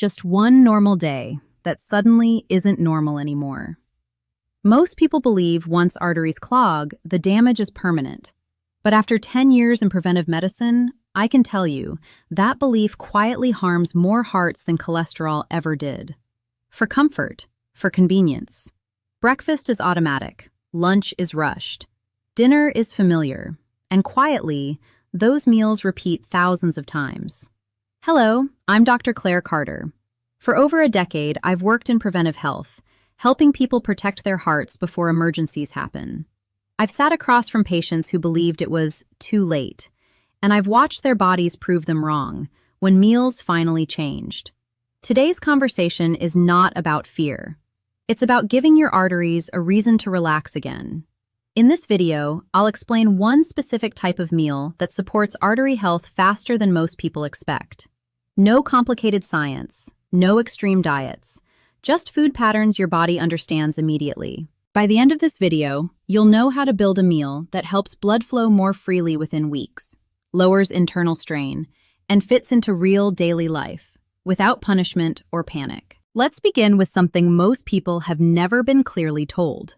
Just one normal day that suddenly isn't normal anymore. Most people believe once arteries clog, the damage is permanent. But after 10 years in preventive medicine, I can tell you that belief quietly harms more hearts than cholesterol ever did. For comfort, for convenience. Breakfast is automatic, lunch is rushed, dinner is familiar, and quietly, those meals repeat thousands of times. Hello, I'm Dr. Claire Carter. For over a decade, I've worked in preventive health, helping people protect their hearts before emergencies happen. I've sat across from patients who believed it was too late, and I've watched their bodies prove them wrong when meals finally changed. Today's conversation is not about fear. It's about giving your arteries a reason to relax again. In this video, I'll explain one specific type of meal that supports artery health faster than most people expect. No complicated science, no extreme diets, just food patterns your body understands immediately. By the end of this video, you'll know how to build a meal that helps blood flow more freely within weeks, lowers internal strain, and fits into real daily life, without punishment or panic. Let's begin with something most people have never been clearly told.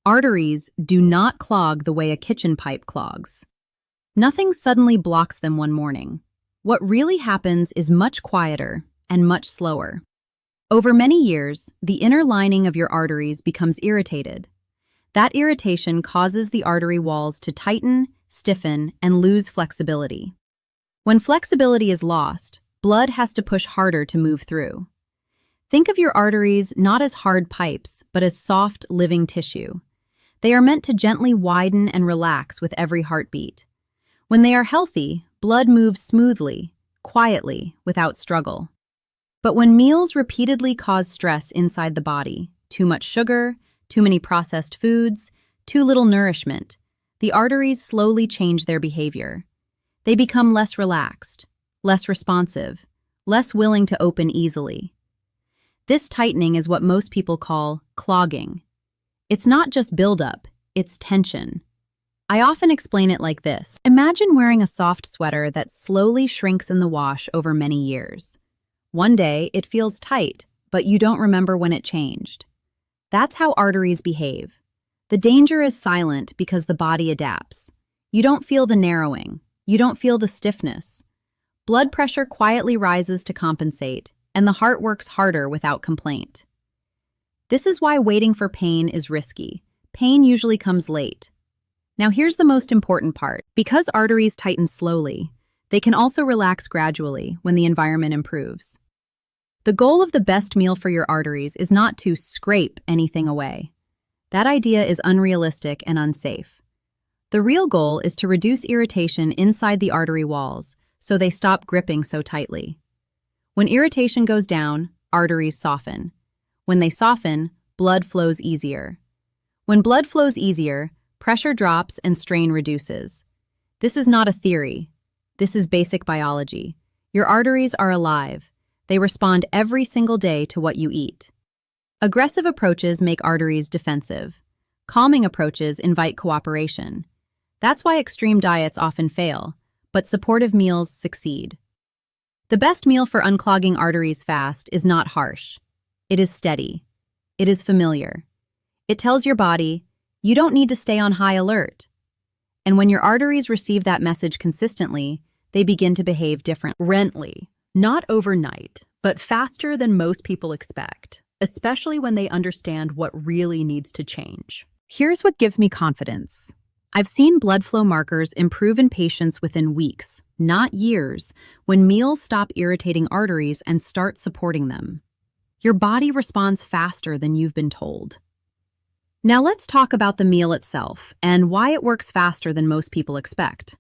Arteries do not clog the way a kitchen pipe clogs. Nothing suddenly blocks them one morning. What really happens is much quieter and much slower. Over many years, the inner lining of your arteries becomes irritated. That irritation causes the artery walls to tighten, stiffen, and lose flexibility. When flexibility is lost, blood has to push harder to move through. Think of your arteries not as hard pipes, but as soft, living tissue. They are meant to gently widen and relax with every heartbeat. When they are healthy, blood moves smoothly, quietly, without struggle. But when meals repeatedly cause stress inside the body, too much sugar, too many processed foods, too little nourishment, the arteries slowly change their behavior. They become less relaxed, less responsive, less willing to open easily. This tightening is what most people call clogging. It's not just buildup, it's tension. I often explain it like this. Imagine wearing a soft sweater that slowly shrinks in the wash over many years. One day, it feels tight, but you don't remember when it changed. That's how arteries behave. The danger is silent because the body adapts. You don't feel the narrowing. You don't feel the stiffness. Blood pressure quietly rises to compensate, and the heart works harder without complaint. This is why waiting for pain is risky. Pain usually comes late. Now here's the most important part. Because arteries tighten slowly, they can also relax gradually when the environment improves. The goal of the best meal for your arteries is not to scrape anything away. That idea is unrealistic and unsafe. The real goal is to reduce irritation inside the artery walls so they stop gripping so tightly. When irritation goes down, arteries soften. When they soften, blood flows easier. When blood flows easier, pressure drops and strain reduces. This is not a theory. This is basic biology. Your arteries are alive. They respond every single day to what you eat. Aggressive approaches make arteries defensive. Calming approaches invite cooperation. That's why extreme diets often fail, but supportive meals succeed. The best meal for unclogging arteries fast is not harsh. It is steady. It is familiar. It tells your body, you don't need to stay on high alert. And when your arteries receive that message consistently, they begin to behave differently. Not overnight, but faster than most people expect, especially when they understand what really needs to change. Here's what gives me confidence. I've seen blood flow markers improve in patients within weeks, not years, when meals stop irritating arteries and start supporting them. Your body responds faster than you've been told. Now let's talk about the meal itself and why it works faster than most people expect.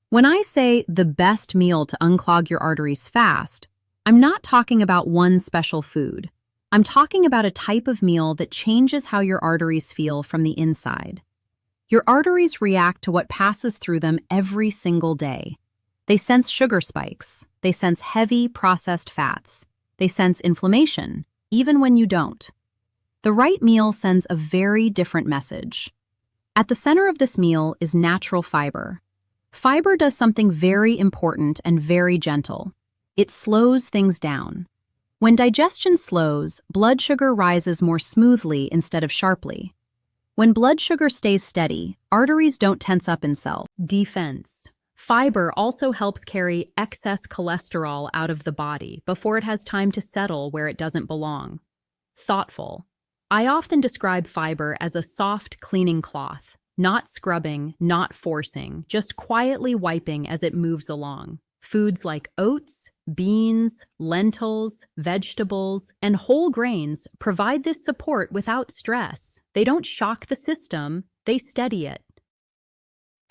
When I say the best meal to unclog your arteries fast, I'm not talking about one special food. I'm talking about a type of meal that changes how your arteries feel from the inside. Your arteries react to what passes through them every single day. They sense sugar spikes. They sense heavy, processed fats. They sense inflammation, even when you don't. The right meal sends a very different message. At the center of this meal is natural fiber. Fiber does something very important and very gentle. It slows things down. When digestion slows, blood sugar rises more smoothly instead of sharply. When blood sugar stays steady, arteries don't tense up in cell. Defense. Fiber also helps carry excess cholesterol out of the body before it has time to settle where it doesn't belong. Thoughtful. I often describe fiber as a soft cleaning cloth, not scrubbing, not forcing, just quietly wiping as it moves along. Foods like oats, beans, lentils, vegetables, and whole grains provide this support without stress. They don't shock the system, they steady it.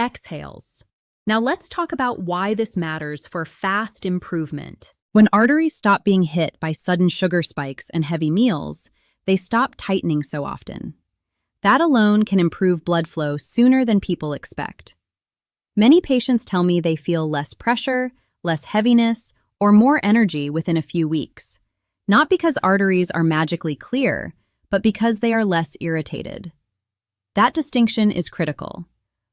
Exhales. Now let's talk about why this matters for fast improvement. When arteries stop being hit by sudden sugar spikes and heavy meals, they stop tightening so often. That alone can improve blood flow sooner than people expect. Many patients tell me they feel less pressure, less heaviness, or more energy within a few weeks. Not because arteries are magically clear, but because they are less irritated. That distinction is critical.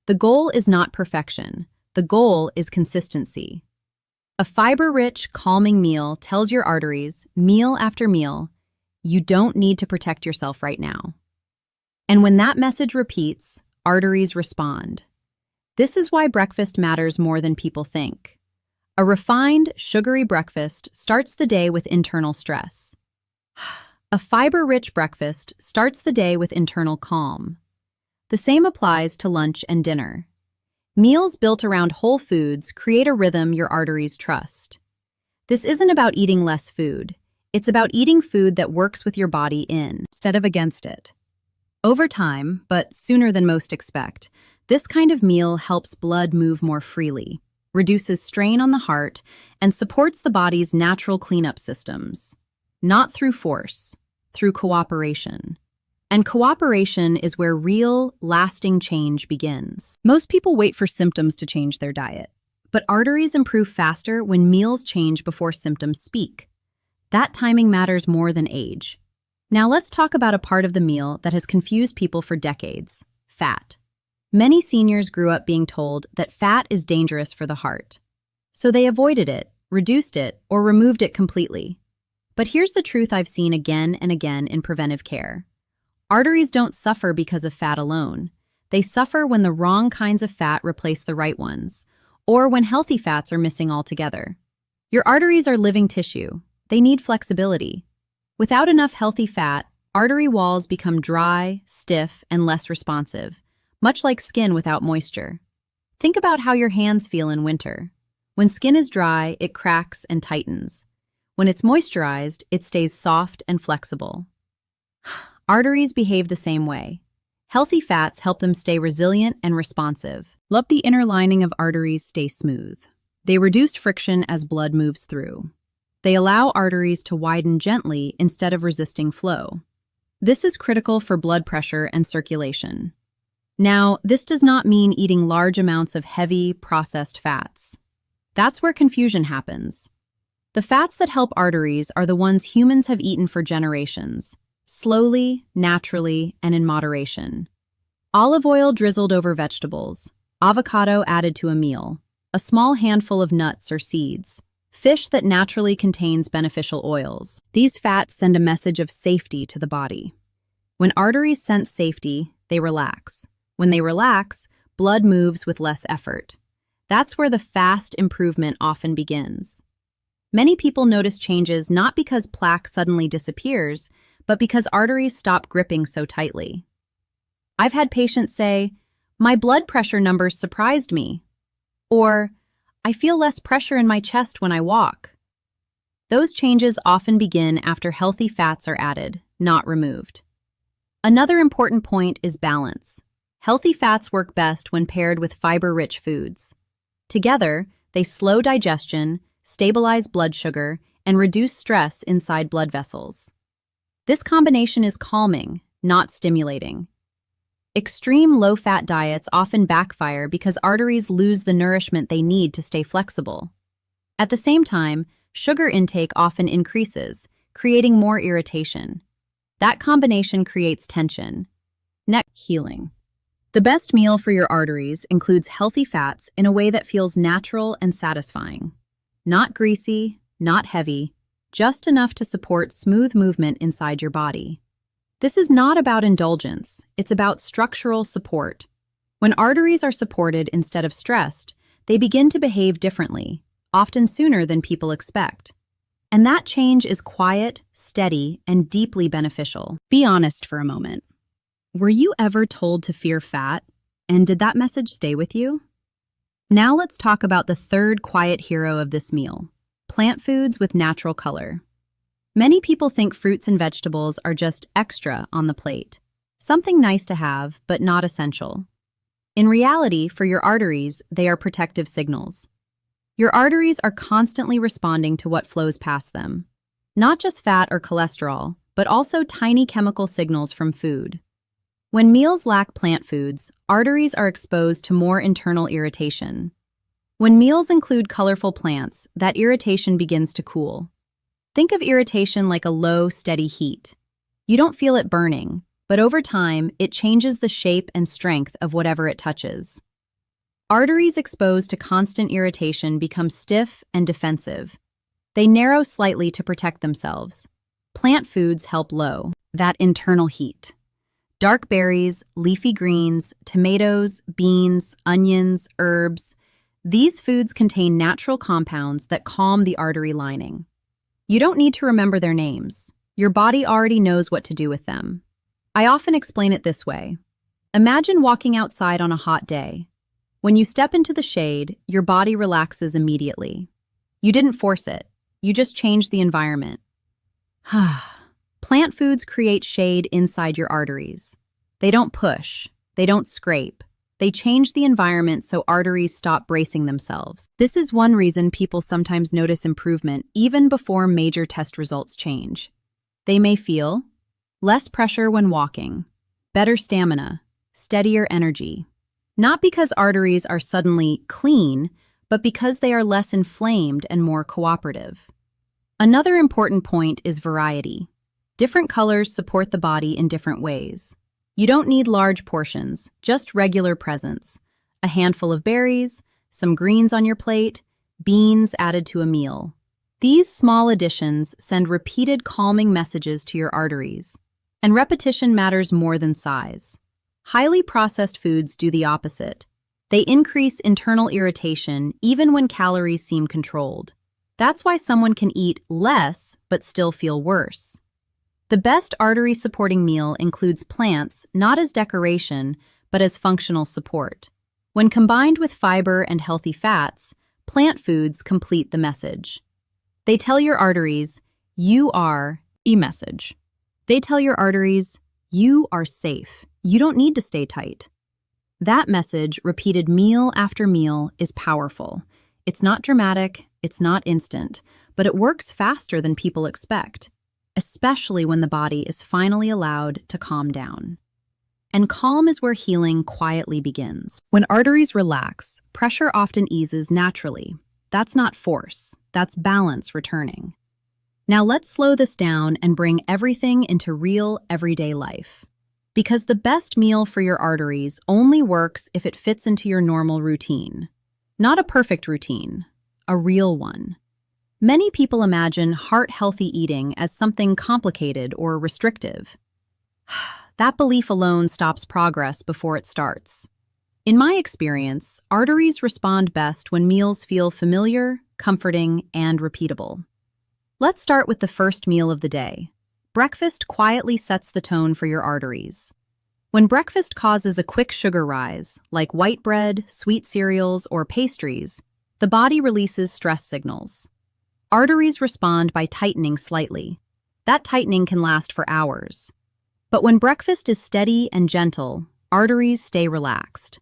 The goal is not perfection. The goal is consistency. A fiber-rich, calming meal tells your arteries, meal after meal, you don't need to protect yourself right now. And when that message repeats, arteries respond. This is why breakfast matters more than people think. A refined, sugary breakfast starts the day with internal stress. A fiber-rich breakfast starts the day with internal calm. The same applies to lunch and dinner. Meals built around whole foods create a rhythm your arteries trust. This isn't about eating less food. It's about eating food that works with your body instead of against it. Over time, but sooner than most expect, this kind of meal helps blood move more freely, reduces strain on the heart, and supports the body's natural cleanup systems. Not through force, through cooperation. And cooperation is where real, lasting change begins. Most people wait for symptoms to change their diet, but arteries improve faster when meals change before symptoms speak. That timing matters more than age. Now let's talk about a part of the meal that has confused people for decades: fat. Many seniors grew up being told that fat is dangerous for the heart. So they avoided it, reduced it, or removed it completely. But here's the truth I've seen again and again in preventive care. Arteries don't suffer because of fat alone. They suffer when the wrong kinds of fat replace the right ones, or when healthy fats are missing altogether. Your arteries are living tissue. They need flexibility. Without enough healthy fat, artery walls become dry, stiff, and less responsive, much like skin without moisture. Think about how your hands feel in winter. When skin is dry, it cracks and tightens. When it's moisturized, it stays soft and flexible. Arteries behave the same way. Healthy fats help them stay resilient and responsive. Let the inner lining of arteries stay smooth. They reduce friction as blood moves through. They allow arteries to widen gently instead of resisting flow. This is critical for blood pressure and circulation. Now, this does not mean eating large amounts of heavy, processed fats. That's where confusion happens. The fats that help arteries are the ones humans have eaten for generations, slowly, naturally, and in moderation. Olive oil drizzled over vegetables, avocado added to a meal, a small handful of nuts or seeds, fish that naturally contains beneficial oils. These fats send a message of safety to the body. When arteries sense safety, they relax. When they relax, blood moves with less effort. That's where the fast improvement often begins. Many people notice changes not because plaque suddenly disappears, but because arteries stop gripping so tightly. I've had patients say, "My blood pressure numbers surprised me," or "I feel less pressure in my chest when I walk." Those changes often begin after healthy fats are added, not removed. Another important point is balance. Healthy fats work best when paired with fiber-rich foods. Together, they slow digestion, stabilize blood sugar, and reduce stress inside blood vessels. This combination is calming, not stimulating. Extreme low-fat diets often backfire because arteries lose the nourishment they need to stay flexible. At the same time, sugar intake often increases, creating more irritation. That combination creates tension. Next, healing. The best meal for your arteries includes healthy fats in a way that feels natural and satisfying. Not greasy, not heavy, just enough to support smooth movement inside your body. This is not about indulgence, it's about structural support. When arteries are supported instead of stressed, they begin to behave differently, often sooner than people expect. And that change is quiet, steady, and deeply beneficial. Be honest for a moment. Were you ever told to fear fat, and did that message stay with you? Now let's talk about the third quiet hero of this meal: plant foods with natural color. Many people think fruits and vegetables are just extra on the plate, something nice to have, but not essential. In reality, for your arteries, they are protective signals. Your arteries are constantly responding to what flows past them, not just fat or cholesterol, but also tiny chemical signals from food. When meals lack plant foods, arteries are exposed to more internal irritation. When meals include colorful plants, that irritation begins to cool. Think of irritation like a low, steady heat. You don't feel it burning, but over time, it changes the shape and strength of whatever it touches. Arteries exposed to constant irritation become stiff and defensive. They narrow slightly to protect themselves. Plant foods help low that internal heat. Dark berries, leafy greens, tomatoes, beans, onions, herbs. These foods contain natural compounds that calm the artery lining. You don't need to remember their names. Your body already knows what to do with them. I often explain it this way. Imagine walking outside on a hot day. When you step into the shade, your body relaxes immediately. You didn't force it. You just changed the environment. Plant foods create shade inside your arteries. They don't push. They don't scrape. They change the environment so arteries stop bracing themselves. This is one reason people sometimes notice improvement even before major test results change. They may feel less pressure when walking, better stamina, steadier energy. Not because arteries are suddenly clean, but because they are less inflamed and more cooperative. Another important point is variety. Different colors support the body in different ways. You don't need large portions, just regular presence. A handful of berries, some greens on your plate, beans added to a meal. These small additions send repeated calming messages to your arteries. And repetition matters more than size. Highly processed foods do the opposite. They increase internal irritation even when calories seem controlled. That's why someone can eat less but still feel worse. The best artery-supporting meal includes plants not as decoration, but as functional support. When combined with fiber and healthy fats, plant foods complete the message. They tell your arteries, you are e-message. They tell your arteries, you are safe. You don't need to stay tight. That message, repeated meal after meal, is powerful. It's not dramatic, it's not instant, but it works faster than people expect, especially when the body is finally allowed to calm down. And calm is where healing quietly begins. When arteries relax, pressure often eases naturally. That's not force, that's balance returning. Now let's slow this down and bring everything into real, everyday life. Because the best meal for your arteries only works if it fits into your normal routine. Not a perfect routine, a real one. Many people imagine heart-healthy eating as something complicated or restrictive. That belief alone stops progress before it starts. In my experience, arteries respond best when meals feel familiar, comforting, and repeatable. Let's start with the first meal of the day. Breakfast quietly sets the tone for your arteries. When breakfast causes a quick sugar rise, like white bread, sweet cereals, or pastries, the body releases stress signals. Arteries respond by tightening slightly. That tightening can last for hours. But when breakfast is steady and gentle, arteries stay relaxed.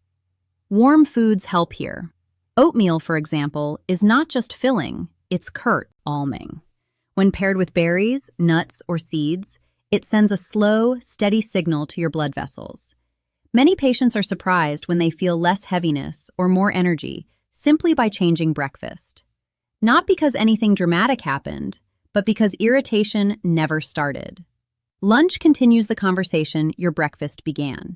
Warm foods help here. Oatmeal, for example, is not just filling, it's calming. When paired with berries, nuts, or seeds, it sends a slow, steady signal to your blood vessels. Many patients are surprised when they feel less heaviness or more energy simply by changing breakfast. Not because anything dramatic happened, but because irritation never started. Lunch continues the conversation your breakfast began.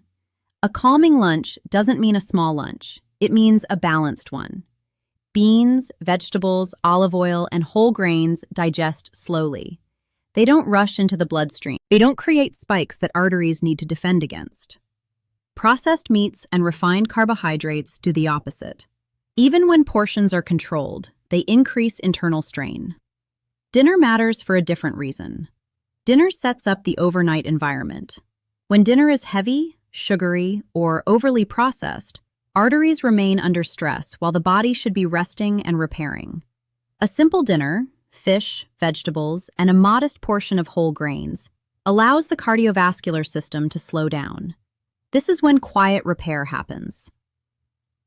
A calming lunch doesn't mean a small lunch. It means a balanced one. Beans, vegetables, olive oil, and whole grains digest slowly. They don't rush into the bloodstream. They don't create spikes that arteries need to defend against. Processed meats and refined carbohydrates do the opposite. Even when portions are controlled, they increase internal strain. Dinner matters for a different reason. Dinner sets up the overnight environment. When dinner is heavy, sugary, or overly processed, arteries remain under stress while the body should be resting and repairing. A simple dinner, fish, vegetables, and a modest portion of whole grains, allows the cardiovascular system to slow down. This is when quiet repair happens.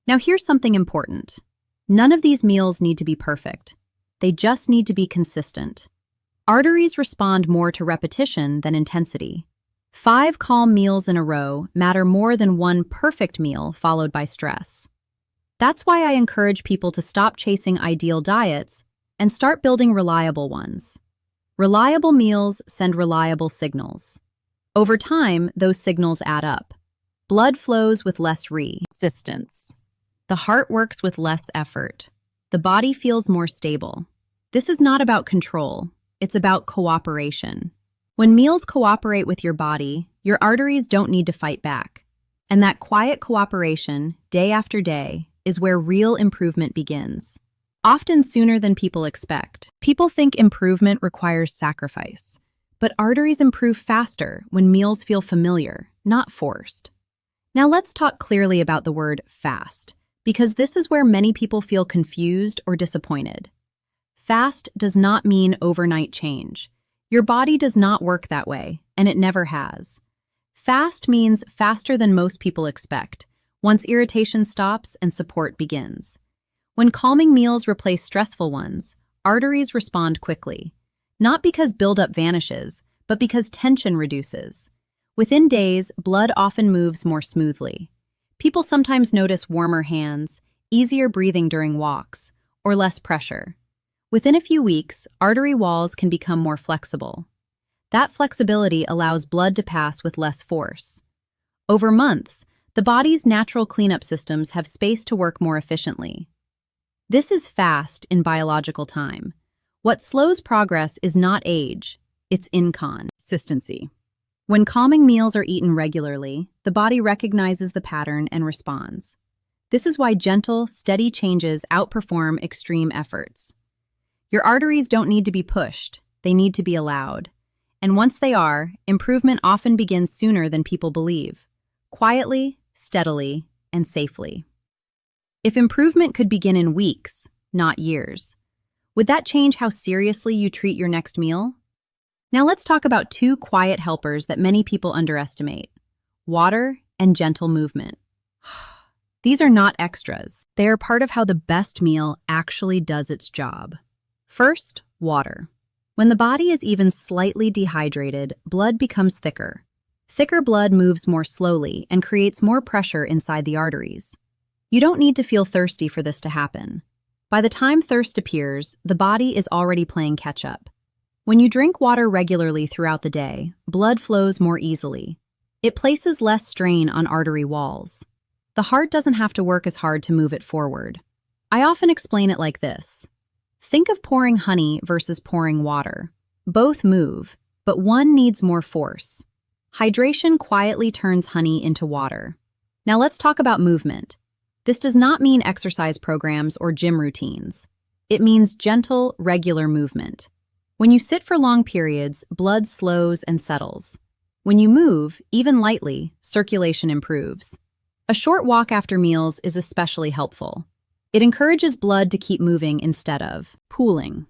Now here's something important. None of these meals need to be perfect. They just need to be consistent. Arteries respond more to repetition than intensity. 5 calm meals in a row matter more than 1 perfect meal followed by stress. That's why I encourage people to stop chasing ideal diets and start building reliable ones. Reliable meals send reliable signals. Over time, those signals add up. Blood flows with less resistance. The heart works with less effort. The body feels more stable. This is not about control. It's about cooperation. When meals cooperate with your body, your arteries don't need to fight back. And that quiet cooperation, day after day, is where real improvement begins. Often sooner than people expect. People think improvement requires sacrifice. But arteries improve faster when meals feel familiar, not forced. Now let's talk clearly about the word fast, because this is where many people feel confused or disappointed. Fast does not mean overnight change. Your body does not work that way, and it never has. Fast means faster than most people expect, once irritation stops and support begins. When calming meals replace stressful ones, arteries respond quickly, not because buildup vanishes, but because tension reduces. Within days, blood often moves more smoothly. People sometimes notice warmer hands, easier breathing during walks, or less pressure. Within a few weeks, artery walls can become more flexible. That flexibility allows blood to pass with less force. Over months, the body's natural cleanup systems have space to work more efficiently. This is fast in biological time. What slows progress is not age, it's inconsistency. When calming meals are eaten regularly, the body recognizes the pattern and responds. This is why gentle, steady changes outperform extreme efforts. Your arteries don't need to be pushed, they need to be allowed. And once they are, improvement often begins sooner than people believe. Quietly, steadily, and safely. If improvement could begin in weeks, not years, would that change how seriously you treat your next meal? Now let's talk about 2 quiet helpers that many people underestimate: water and gentle movement. These are not extras. They are part of how the best meal actually does its job. First, water. When the body is even slightly dehydrated, blood becomes thicker. Thicker blood moves more slowly and creates more pressure inside the arteries. You don't need to feel thirsty for this to happen. By the time thirst appears, the body is already playing catch-up. When you drink water regularly throughout the day, blood flows more easily. It places less strain on artery walls. The heart doesn't have to work as hard to move it forward. I often explain it like this. Think of pouring honey versus pouring water. Both move, but one needs more force. Hydration quietly turns honey into water. Now let's talk about movement. This does not mean exercise programs or gym routines. It means gentle, regular movement. When you sit for long periods, blood slows and settles. When you move, even lightly, circulation improves. A short walk after meals is especially helpful. It encourages blood to keep moving instead of pooling.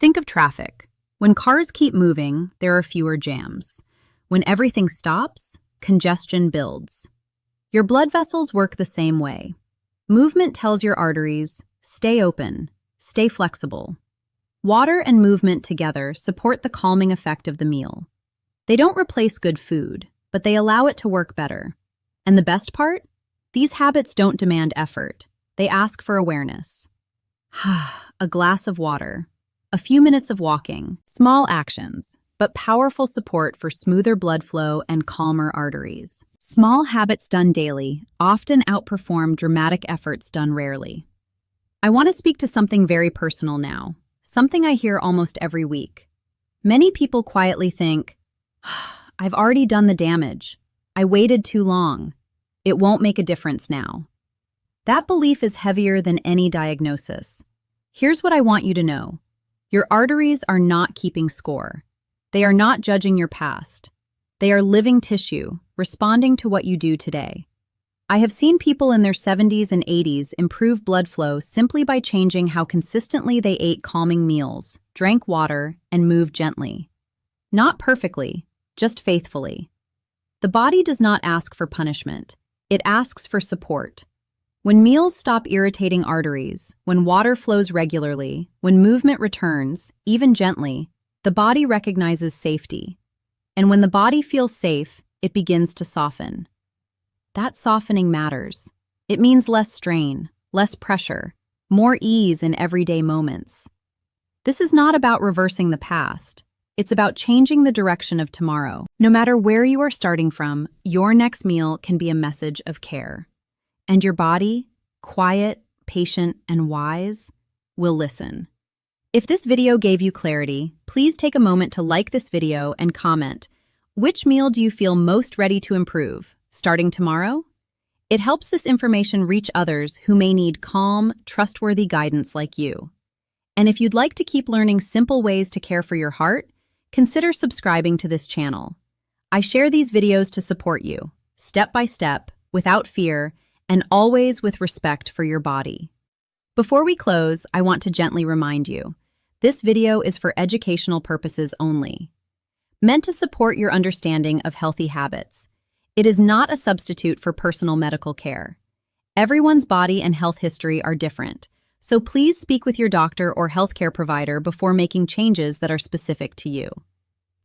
Think of traffic. When cars keep moving, there are fewer jams. When everything stops, congestion builds. Your blood vessels work the same way. Movement tells your arteries, stay open, stay flexible. Water and movement together support the calming effect of the meal. They don't replace good food, but they allow it to work better. And the best part? These habits don't demand effort. They ask for awareness. A glass of water, a few minutes of walking, small actions, but powerful support for smoother blood flow and calmer arteries. Small habits done daily often outperform dramatic efforts done rarely. I want to speak to something very personal now, something I hear almost every week. Many people quietly think, I've already done the damage. I waited too long. It won't make a difference now. That belief is heavier than any diagnosis. Here's what I want you to know. Your arteries are not keeping score. They are not judging your past. They are living tissue, responding to what you do today. I have seen people in their 70s and 80s improve blood flow simply by changing how consistently they ate calming meals, drank water, and moved gently. Not perfectly, just faithfully. The body does not ask for punishment. It asks for support. When meals stop irritating arteries, when water flows regularly, when movement returns, even gently, the body recognizes safety. And when the body feels safe, it begins to soften. That softening matters. It means less strain, less pressure, more ease in everyday moments. This is not about reversing the past. It's about changing the direction of tomorrow. No matter where you are starting from, your next meal can be a message of care. And your body, quiet, patient, and wise, will listen. If this video gave you clarity, please take a moment to like this video and comment. Which meal do you feel most ready to improve? Starting tomorrow? It helps this information reach others who may need calm, trustworthy guidance like you. And if you'd like to keep learning simple ways to care for your heart, consider subscribing to this channel. I share these videos to support you, step by step, without fear, and always with respect for your body. Before we close, I want to gently remind you, this video is for educational purposes only, meant to support your understanding of healthy habits. It is not a substitute for personal medical care. Everyone's body and health history are different, so please speak with your doctor or healthcare provider before making changes that are specific to you.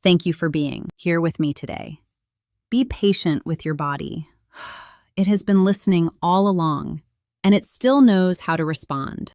Thank you for being here with me today. Be patient with your body. It has been listening all along, and it still knows how to respond.